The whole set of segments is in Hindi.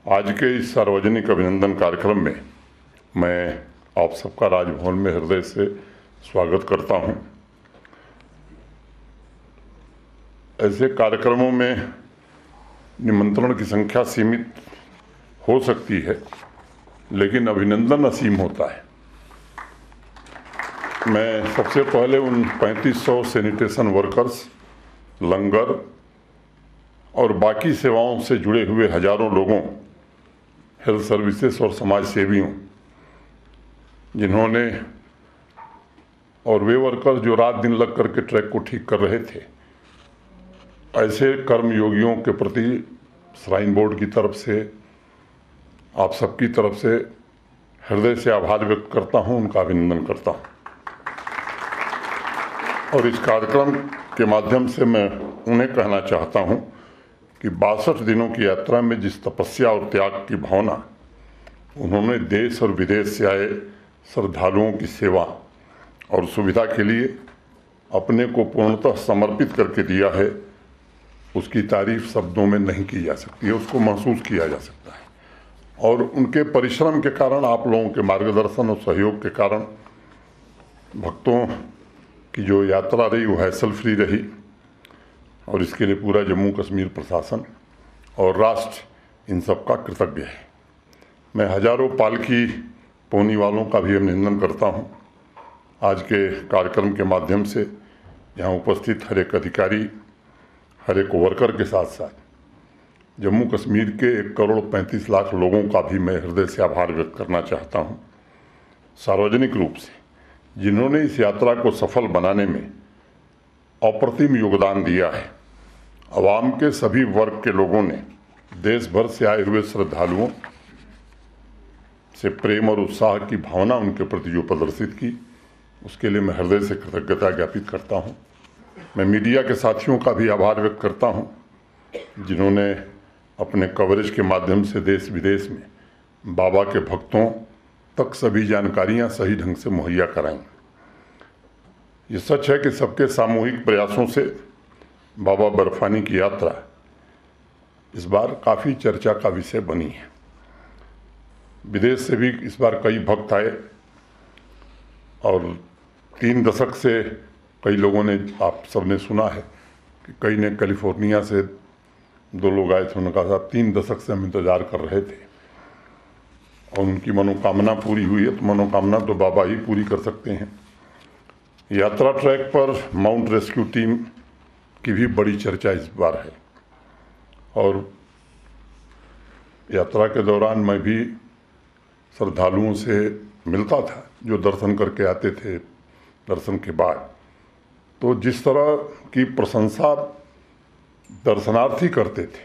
आज के इस सार्वजनिक अभिनंदन कार्यक्रम में मैं आप सबका राजभवन में हृदय से स्वागत करता हूं। ऐसे कार्यक्रमों में निमंत्रण की संख्या सीमित हो सकती है, लेकिन अभिनंदन असीम होता है। मैं सबसे पहले उन 3500 सैनिटेशन वर्कर्स, लंगर और बाकी सेवाओं से जुड़े हुए हजारों लोगों, हेल्थ सर्विसेज और समाज सेवियों, जिन्होंने और वे वर्कर्स जो रात दिन लग करके ट्रैक को ठीक कर रहे थे, ऐसे कर्मयोगियों के प्रति श्राइन बोर्ड की तरफ से, आप सबकी तरफ से हृदय से आभार व्यक्त करता हूं, उनका अभिनंदन करता हूं। और इस कार्यक्रम के माध्यम से मैं उन्हें कहना चाहता हूं कि 62 दिनों की यात्रा में जिस तपस्या और त्याग की भावना उन्होंने देश और विदेश से आए श्रद्धालुओं की सेवा और सुविधा के लिए अपने को पूर्णतः समर्पित करके दिया है, उसकी तारीफ शब्दों में नहीं की जा सकती है, उसको महसूस किया जा सकता है। और उनके परिश्रम के कारण, आप लोगों के मार्गदर्शन और सहयोग के कारण भक्तों की जो यात्रा रही वो हैसल फ्री रही, और इसके लिए पूरा जम्मू कश्मीर प्रशासन और राष्ट्र इन सब का कृतज्ञ है। मैं हजारों पालकी पोनी वालों का भी अभिनंदन करता हूं। आज के कार्यक्रम के माध्यम से यहाँ उपस्थित हर एक अधिकारी, हर एक वर्कर के साथ साथ जम्मू कश्मीर के 1,35,00,000 लोगों का भी मैं हृदय से आभार व्यक्त करना चाहता हूँ, सार्वजनिक रूप से, जिन्होंने इस यात्रा को सफल बनाने में अप्रतिम योगदान दिया है। अवाम के सभी वर्ग के लोगों ने देश भर से आए हुए श्रद्धालुओं से प्रेम और उत्साह की भावना उनके प्रति जो प्रदर्शित की, उसके लिए मैं हृदय से कृतज्ञता ज्ञापित करता हूं। मैं मीडिया के साथियों का भी आभार व्यक्त करता हूं, जिन्होंने अपने कवरेज के माध्यम से देश विदेश में बाबा के भक्तों तक सभी जानकारियां सही ढंग से मुहैया कराईं। ये सच है कि सबके सामूहिक प्रयासों से बाबा बर्फानी की यात्रा इस बार काफ़ी चर्चा का विषय बनी है। विदेश से भी इस बार कई भक्त आए और 3 दशक से कई लोगों ने, आप सबने सुना है कि कई ने कैलिफोर्निया से 2 लोग आए थे, उन्होंने कहा साहब 3 दशक से हम इंतज़ार कर रहे थे और उनकी मनोकामना पूरी हुई है। तो मनोकामना तो बाबा ही पूरी कर सकते हैं। यात्रा ट्रैक पर माउंट रेस्क्यू टीम की भी बड़ी चर्चा इस बार है, और यात्रा के दौरान मैं भी श्रद्धालुओं से मिलता था जो दर्शन करके आते थे। दर्शन के बाद तो जिस तरह की प्रशंसा दर्शनार्थी करते थे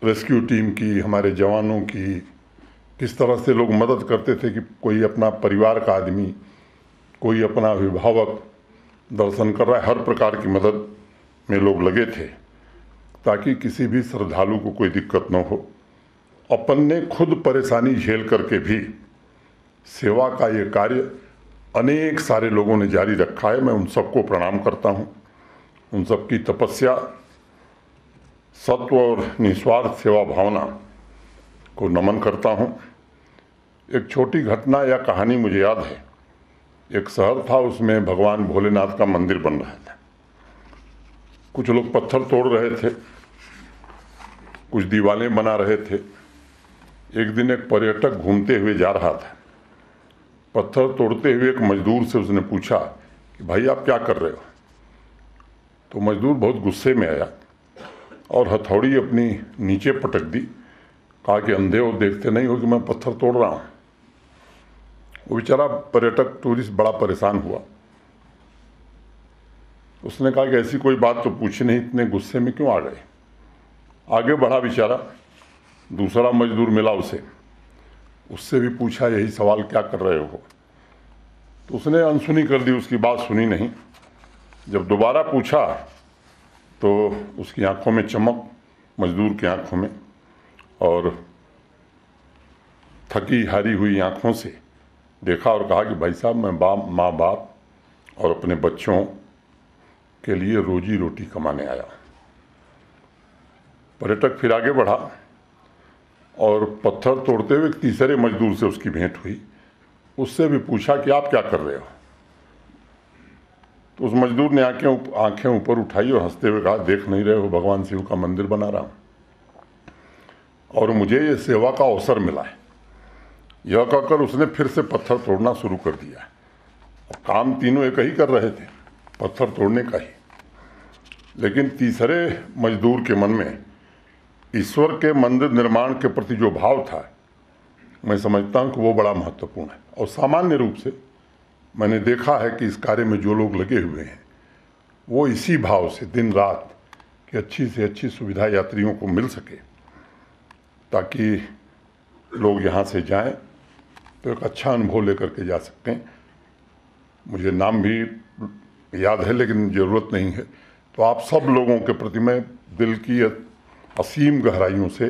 रेस्क्यू टीम की, हमारे जवानों की, किस तरह से लोग मदद करते थे कि कोई अपना परिवार का आदमी, कोई अपना अभिभावक दर्शन कर रहा है, हर प्रकार की मदद में लोग लगे थे ताकि किसी भी श्रद्धालु को कोई दिक्कत न हो। अपन ने खुद परेशानी झेल करके भी सेवा का ये कार्य अनेक सारे लोगों ने जारी रखा है। मैं उन सबको प्रणाम करता हूँ, उन सबकी तपस्या, सत्व और निस्वार्थ सेवा भावना को नमन करता हूँ। एक छोटी घटना या कहानी मुझे याद है। एक शहर था, उसमें भगवान भोलेनाथ का मंदिर बन रहा था। कुछ लोग पत्थर तोड़ रहे थे, कुछ दीवारें बना रहे थे। एक दिन एक पर्यटक घूमते हुए जा रहा था। पत्थर तोड़ते हुए एक मजदूर से उसने पूछा कि भाई आप क्या कर रहे हो? तो मजदूर बहुत गुस्से में आया और हथौड़ी अपनी नीचे पटक दी। कहा कि अंधे हो, देखते नहीं हो कि मैं पत्थर तोड़ रहा हूँ। वो बेचारा पर्यटक टूरिस्ट बड़ा परेशान हुआ। उसने कहा कि ऐसी कोई बात तो पूछी नहीं, इतने गुस्से में क्यों आ गए? आगे बढ़ा बेचारा, दूसरा मजदूर मिला उसे, उससे भी पूछा यही सवाल, क्या कर रहे हो? तो उसने अनसुनी कर दी, उसकी बात सुनी नहीं। जब दोबारा पूछा तो उसकी आंखों में चमक, मजदूर की आंखों में, और थकी हारी हुई आंखों से देखा और कहा कि भाई साहब, मैं माँ बाप और अपने बच्चों के लिए रोजी रोटी कमाने आया। पर्यटक फिर आगे बढ़ा और पत्थर तोड़ते हुए एक तीसरे मजदूर से उसकी भेंट हुई। उससे भी पूछा कि आप क्या कर रहे हो? तो उस मजदूर ने आंखें ऊपर उठाई और हंसते हुए कहा, देख नहीं रहे हो, भगवान शिव का मंदिर बना रहा हूँ और मुझे ये सेवा का अवसर मिला है। यह कहकर उसने फिर से पत्थर तोड़ना शुरू कर दिया। और काम तीनों एक ही कर रहे थे, पत्थर तोड़ने का ही। लेकिन तीसरे मजदूर के मन में ईश्वर के मंदिर निर्माण के प्रति जो भाव था, मैं समझता हूँ कि वो बड़ा महत्वपूर्ण है। और सामान्य रूप से मैंने देखा है कि इस कार्य में जो लोग लगे हुए हैं वो इसी भाव से दिन रात कि अच्छी से अच्छी सुविधा यात्रियों को मिल सके, ताकि लोग यहाँ से जाएं तो एक अच्छा अनुभव लेकर के जा सकते हैं। मुझे नाम भी याद है लेकिन ज़रूरत नहीं है। तो आप सब लोगों के प्रति मैं दिल की असीम गहराइयों से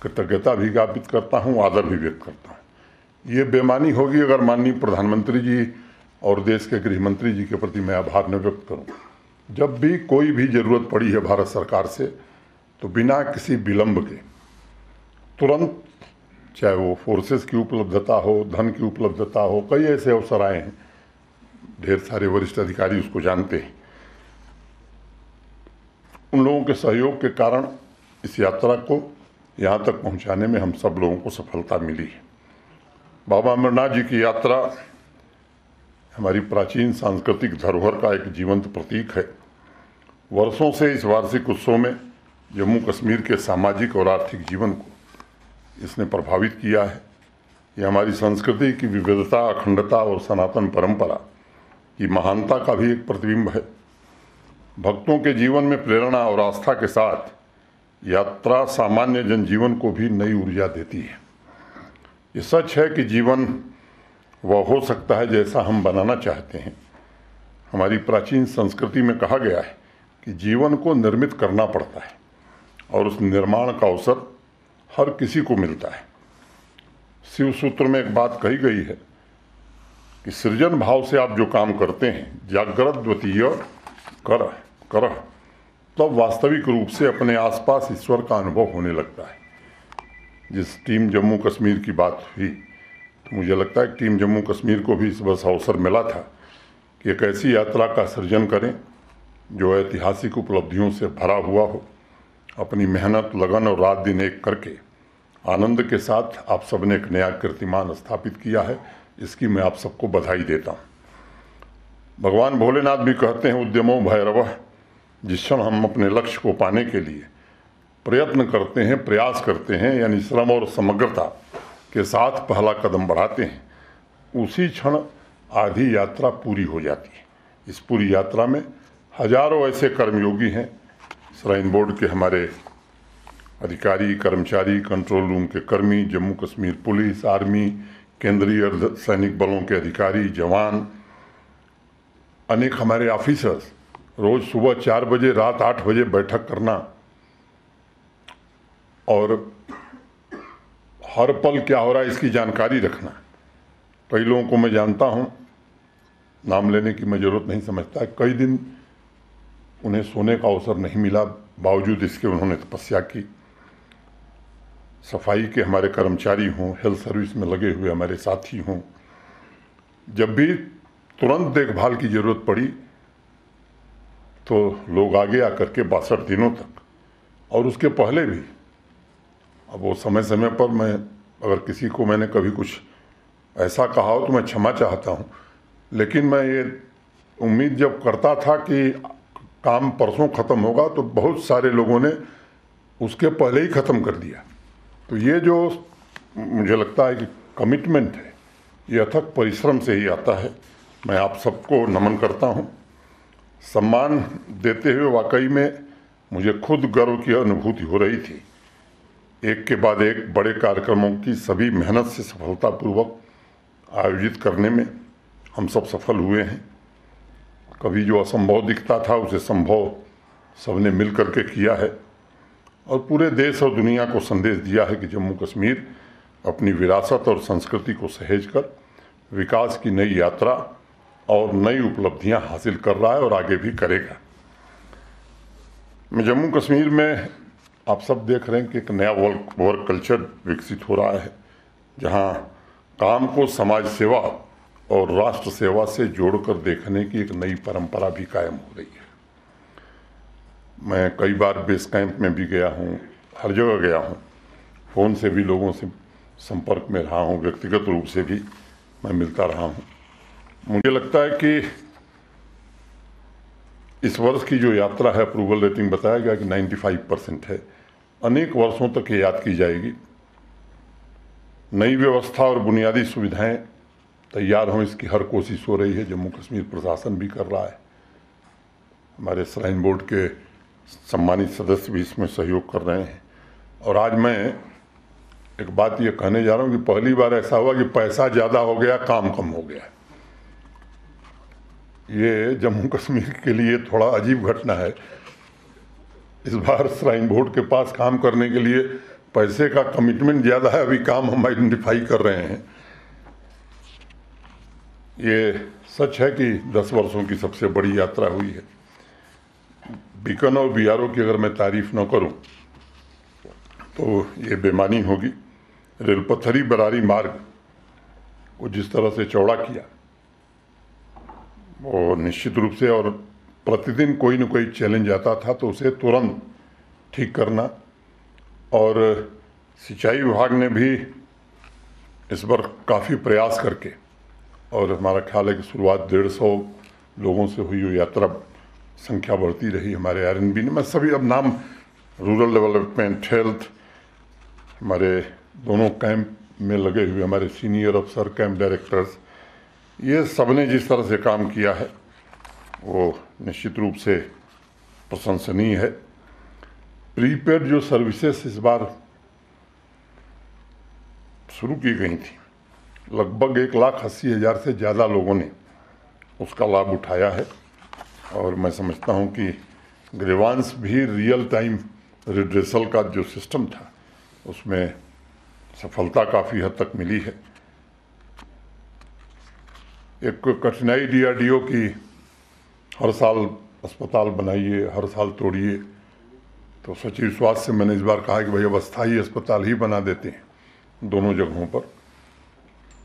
कृतज्ञता भी ज्ञापित करता हूँ, आदर भी व्यक्त करता हूँ। ये बेमानी होगी अगर माननीय प्रधानमंत्री जी और देश के गृह मंत्री जी के प्रति मैं आभार न व्यक्त करूँ। जब भी कोई भी ज़रूरत पड़ी है भारत सरकार से, तो बिना किसी विलंब के तुरंत, चाहे वो फोर्सेस की उपलब्धता हो, धन की उपलब्धता हो, कई ऐसे अवसर आए हैं, ढेर सारे वरिष्ठ अधिकारी उसको जानते हैं। उन लोगों के सहयोग के कारण इस यात्रा को यहाँ तक पहुँचाने में हम सब लोगों को सफलता मिली है। बाबा अमरनाथ जी की यात्रा हमारी प्राचीन सांस्कृतिक धरोहर का एक जीवंत प्रतीक है। वर्षों से इस वार्षिक उत्सव में जम्मू कश्मीर के सामाजिक और आर्थिक जीवन को इसने प्रभावित किया है। ये हमारी संस्कृति की विविधता, अखंडता और सनातन परंपरा की महानता का भी एक प्रतिबिंब है। भक्तों के जीवन में प्रेरणा और आस्था के साथ यात्रा सामान्य जनजीवन को भी नई ऊर्जा देती है। ये सच है कि जीवन वह हो सकता है जैसा हम बनाना चाहते हैं। हमारी प्राचीन संस्कृति में कहा गया है कि जीवन को निर्मित करना पड़ता है और उस निर्माण का अवसर हर किसी को मिलता है। शिव सूत्र में एक बात कही गई है कि सृजन भाव से आप जो काम करते हैं, जागृत द्वितीय कर तब वास्तविक रूप से अपने आसपास ईश्वर का अनुभव होने लगता है। जिस टीम जम्मू कश्मीर की बात हुई, तो मुझे लगता है कि टीम जम्मू कश्मीर को भी इस बस अवसर मिला था कि एक ऐसी यात्रा का सृजन करें जो ऐतिहासिक उपलब्धियों से भरा हुआ हो। अपनी मेहनत, लगन और रात दिन एक करके आनंद के साथ आप सबने एक नया कीर्तिमान स्थापित किया है। इसकी मैं आप सबको बधाई देता हूँ। भगवान भोलेनाथ भी कहते हैं, उद्यमो भैरवः। जिस क्षण हम अपने लक्ष्य को पाने के लिए प्रयत्न करते हैं, प्रयास करते हैं, यानी श्रम और समग्रता के साथ पहला कदम बढ़ाते हैं, उसी क्षण आधी यात्रा पूरी हो जाती है। इस पूरी यात्रा में हजारों ऐसे कर्मयोगी हैं, श्राइन बोर्ड के हमारे अधिकारी, कर्मचारी, कंट्रोल रूम के कर्मी, जम्मू कश्मीर पुलिस, आर्मी, केंद्रीय अर्धसैनिक बलों के अधिकारी, जवान, अनेक हमारे ऑफिसर्स, रोज सुबह 4 बजे, रात 8 बजे बैठक करना और हर पल क्या हो रहा है इसकी जानकारी रखना। कई लोगों को मैं जानता हूँ, नाम लेने की मैं ज़रूरत नहीं समझता, कई दिन उन्हें सोने का अवसर नहीं मिला, बावजूद इसके उन्होंने तपस्या की। सफाई के हमारे कर्मचारी हों, हेल्थ सर्विस में लगे हुए हमारे साथी हों, जब भी तुरंत देखभाल की ज़रूरत पड़ी तो लोग आगे आकर के 62 दिनों तक, और उसके पहले भी, अब वो समय समय पर मैं अगर किसी को मैंने कभी कुछ ऐसा कहा हो तो मैं क्षमा चाहता हूँ, लेकिन मैं ये उम्मीद जब करता था कि काम परसों ख़त्म होगा तो बहुत सारे लोगों ने उसके पहले ही ख़त्म कर दिया। तो ये जो मुझे लगता है कि कमिटमेंट है, ये अथक परिश्रम से ही आता है। मैं आप सबको नमन करता हूँ। सम्मान देते हुए वाकई में मुझे खुद गर्व की अनुभूति हो रही थी। एक के बाद एक बड़े कार्यक्रमों की सभी मेहनत से सफलतापूर्वक आयोजित करने में हम सब सफल हुए हैं। कभी जो असंभव दिखता था उसे संभव सबने मिल करके किया है और पूरे देश और दुनिया को संदेश दिया है कि जम्मू कश्मीर अपनी विरासत और संस्कृति को सहेजकर विकास की नई यात्रा और नई उपलब्धियां हासिल कर रहा है और आगे भी करेगा। मैं जम्मू कश्मीर में आप सब देख रहे हैं कि एक नया वर्क कल्चर विकसित हो रहा है, जहां काम को समाज सेवा और राष्ट्र सेवा से जोड़कर देखने की एक नई परंपरा भी कायम हो रही है। मैं कई बार बेस कैंप में भी गया हूं, हर जगह गया हूं, फ़ोन से भी लोगों से संपर्क में रहा हूं, व्यक्तिगत रूप से भी मैं मिलता रहा हूं। मुझे लगता है कि इस वर्ष की जो यात्रा है, अप्रूवल रेटिंग बताया गया कि 95% है। अनेक वर्षों तक ये याद की जाएगी। नई व्यवस्था और बुनियादी सुविधाएं तैयार हों, इसकी हर कोशिश हो रही है। जम्मू कश्मीर प्रशासन भी कर रहा है, हमारे श्राइन बोर्ड के सम्मानित सदस्य भी इसमें सहयोग कर रहे हैं। और आज मैं एक बात ये कहने जा रहा हूँ कि पहली बार ऐसा हुआ कि पैसा ज़्यादा हो गया, काम कम हो गया। ये जम्मू कश्मीर के लिए थोड़ा अजीब घटना है। इस बार श्राइन बोर्ड के पास काम करने के लिए पैसे का कमिटमेंट ज़्यादा है, अभी काम हम आइडेंटिफाई कर रहे हैं। ये सच है कि 10 वर्षों की सबसे बड़ी यात्रा हुई है। बीकन और बीआरओ की अगर मैं तारीफ न करूं तो ये बेमानी होगी। रेलपथरी बरारी मार्ग को जिस तरह से चौड़ा किया, वो निश्चित रूप से, और प्रतिदिन कोई न कोई चैलेंज आता था तो उसे तुरंत ठीक करना। और सिंचाई विभाग ने भी इस बार काफ़ी प्रयास करके, और हमारा ख्याल है कि शुरुआत 150 लोगों से हुई, वो यात्रा संख्या बढ़ती रही। हमारे आरएनबी ने, मैं सभी अब नाम, रूरल डेवलपमेंट, हेल्थ, हमारे दोनों कैंप में लगे हुए हमारे सीनियर अफसर, कैंप डायरेक्टर्स, ये सब ने जिस तरह से काम किया है वो निश्चित रूप से प्रशंसनीय है। प्रीपेड जो सर्विसेज इस बार शुरू की गई थी, लगभग 1,80,000 से ज़्यादा लोगों ने उसका लाभ उठाया है। और मैं समझता हूं कि ग्रीवांस भी रियल टाइम रिड्रेसल का जो सिस्टम था, उसमें सफलता काफ़ी हद तक मिली है। एक कठिनाई डीआरडीओ की, हर साल अस्पताल बनाइए, हर साल तोड़िए, तो सचिव स्वास्थ्य से मैंने इस बार कहा कि भाई अब अस्थायी अस्पताल ही बना देते हैं दोनों जगहों पर,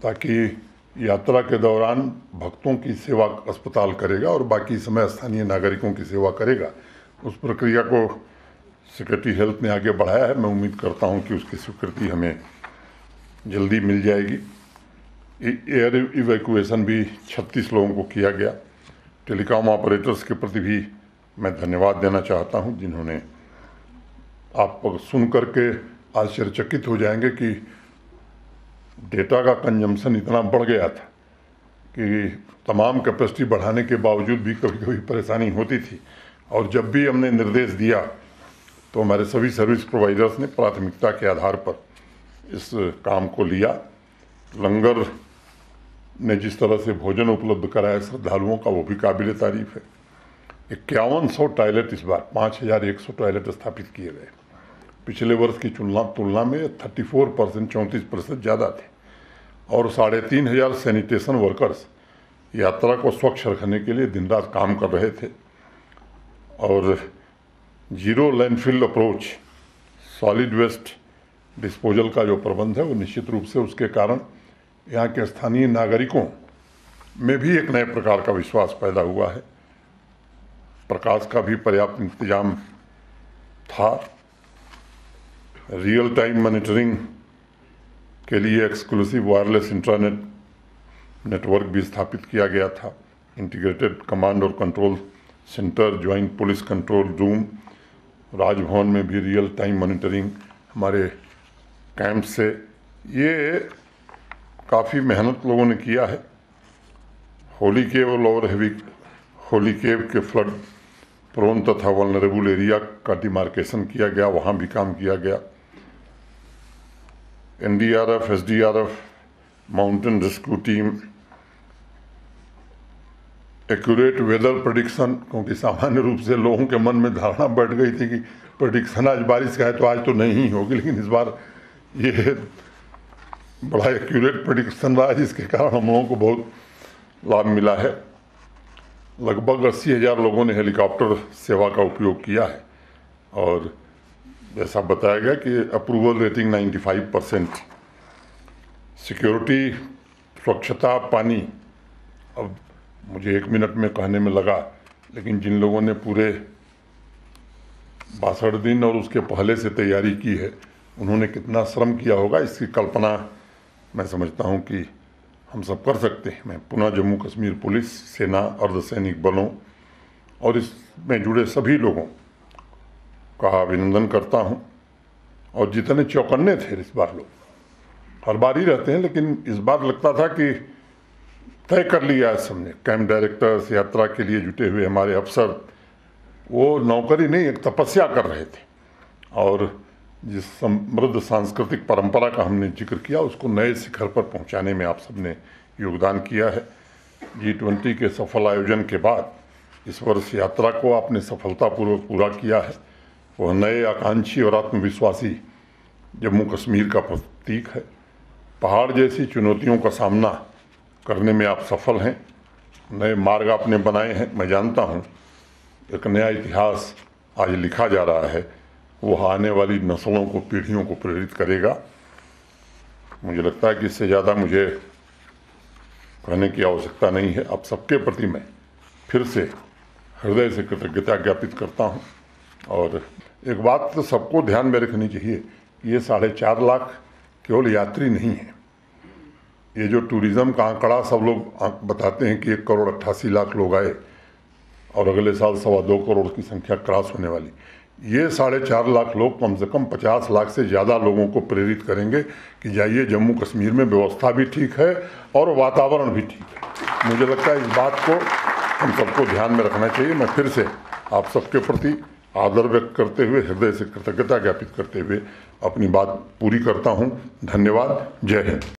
ताकि यात्रा के दौरान भक्तों की सेवा अस्पताल करेगा और बाकी समय स्थानीय नागरिकों की सेवा करेगा। उस प्रक्रिया को सेक्रेटरी हेल्थ ने आगे बढ़ाया है। मैं उम्मीद करता हूं कि उसकी स्वीकृति हमें जल्दी मिल जाएगी। एयर इवैक्यूएशन भी 36 लोगों को किया गया। टेलीकॉम ऑपरेटर्स के प्रति भी मैं धन्यवाद देना चाहता हूं, जिन्होंने, आप सुन करके आश्चर्यचकित हो जाएंगे कि डेटा का कंजम्पशन इतना बढ़ गया था कि तमाम कैपेसिटी बढ़ाने के बावजूद भी कभी कभी परेशानी होती थी। और जब भी हमने निर्देश दिया तो हमारे सभी सर्विस प्रोवाइडर्स ने प्राथमिकता के आधार पर इस काम को लिया। लंगर ने जिस तरह से भोजन उपलब्ध कराया श्रद्धालुओं का, वो भी काबिल तारीफ है। 5100 टॉयलेट, इस बार 5100 टॉयलेट स्थापित किए गए। पिछले वर्ष की तुलना में 34%, 34% ज़्यादा थे। और 3500 सैनिटेशन वर्कर्स यात्रा को स्वच्छ रखने के लिए दिन रात काम कर रहे थे। और zero landfill approach, solid waste disposal का जो प्रबंध है, वो निश्चित रूप से, उसके कारण यहाँ के स्थानीय नागरिकों में भी एक नए प्रकार का विश्वास पैदा हुआ है। प्रकाश का भी पर्याप्त इंतजाम था। रियल टाइम मॉनिटरिंग के लिए एक्सक्लूसिव वायरलेस इंटरनेट नेटवर्क भी स्थापित किया गया था। इंटीग्रेटेड कमांड और control centre, joint police control room, Raj Bhavan में भी रियल टाइम मॉनिटरिंग हमारे कैंप से, ये काफ़ी मेहनत लोगों ने किया है। होली केव और होली केव के फ्लड प्रोन तथा वल्नरेबल एरिया का डिमार्केशन किया गया, वहाँ भी काम किया गया। NDRF, SDRF, mountain rescue team, accurate weather prediction, क्योंकि सामान्य रूप से लोगों के मन में धारणा बैठ गई थी कि प्रेडिक्शन आज बारिश का है तो आज तो नहीं होगी, लेकिन इस बार ये बड़ा एक्यूरेट प्रेडिक्शन रहा, जिसके कारण हम लोगों को बहुत लाभ मिला है। लगभग 80,000 लोगों ने हेलीकॉप्टर सेवा का उपयोग किया है। और जैसा बताया गया कि अप्रूवल रेटिंग 95%, सिक्योरिटी, स्वच्छता, पानी। अब मुझे 1 मिनट में कहने में लगा, लेकिन जिन लोगों ने पूरे 62 दिन और उसके पहले से तैयारी की है, उन्होंने कितना श्रम किया होगा, इसकी कल्पना मैं समझता हूं कि हम सब कर सकते हैं। मैं पुनः जम्मू कश्मीर पुलिस, सेना, अर्धसैनिक बलों और इसमें जुड़े सभी लोगों का अभिनंदन करता हूं। और जितने चौकन्ने थे इस बार, लोग हर बार ही रहते हैं, लेकिन इस बार लगता था कि तय कर लिया है सबने। कैंप डायरेक्टर्स, यात्रा के लिए जुटे हुए हमारे अफसर, वो नौकरी नहीं, एक तपस्या कर रहे थे। और जिस समृद्ध सांस्कृतिक परंपरा का हमने जिक्र किया, उसको नए शिखर पर पहुंचाने में आप सबने योगदान किया है। G20 के सफल आयोजन के बाद इस वर्ष यात्रा को आपने सफलतापूर्वक पूरा किया है। वह नए आकांक्षी और आत्मविश्वासी जम्मू कश्मीर का प्रतीक है। पहाड़ जैसी चुनौतियों का सामना करने में आप सफल हैं। नए मार्ग आपने बनाए हैं। मैं जानता हूं एक नया इतिहास आज लिखा जा रहा है, वह आने वाली नस्लों को, पीढ़ियों को प्रेरित करेगा। मुझे लगता है कि इससे ज़्यादा मुझे कहने की आवश्यकता नहीं है। आप सबके प्रति मैं फिर से हृदय से कृतज्ञता ज्ञापित करता हूं। और एक बात तो सबको ध्यान में रखनी चाहिए कि ये 4.5 लाख केवल यात्री नहीं है। ये जो टूरिज़्म का आंकड़ा सब लोग बताते हैं कि 1,88,00,000 लोग आए और अगले साल 2.25 करोड़ की संख्या क्रॉस होने वाली, ये 4.5 लाख लोग कम से कम 50 लाख से ज़्यादा लोगों को प्रेरित करेंगे कि जाइए, जम्मू कश्मीर में व्यवस्था भी ठीक है और वातावरण भी ठीक है। मुझे लगता है इस बात को हम सबको ध्यान में रखना चाहिए। मैं फिर से आप सबके प्रति आदर व्यक्त करते हुए, हृदय से कृतज्ञता ज्ञापित करते हुए अपनी बात पूरी करता हूँ। धन्यवाद। जय हिंद।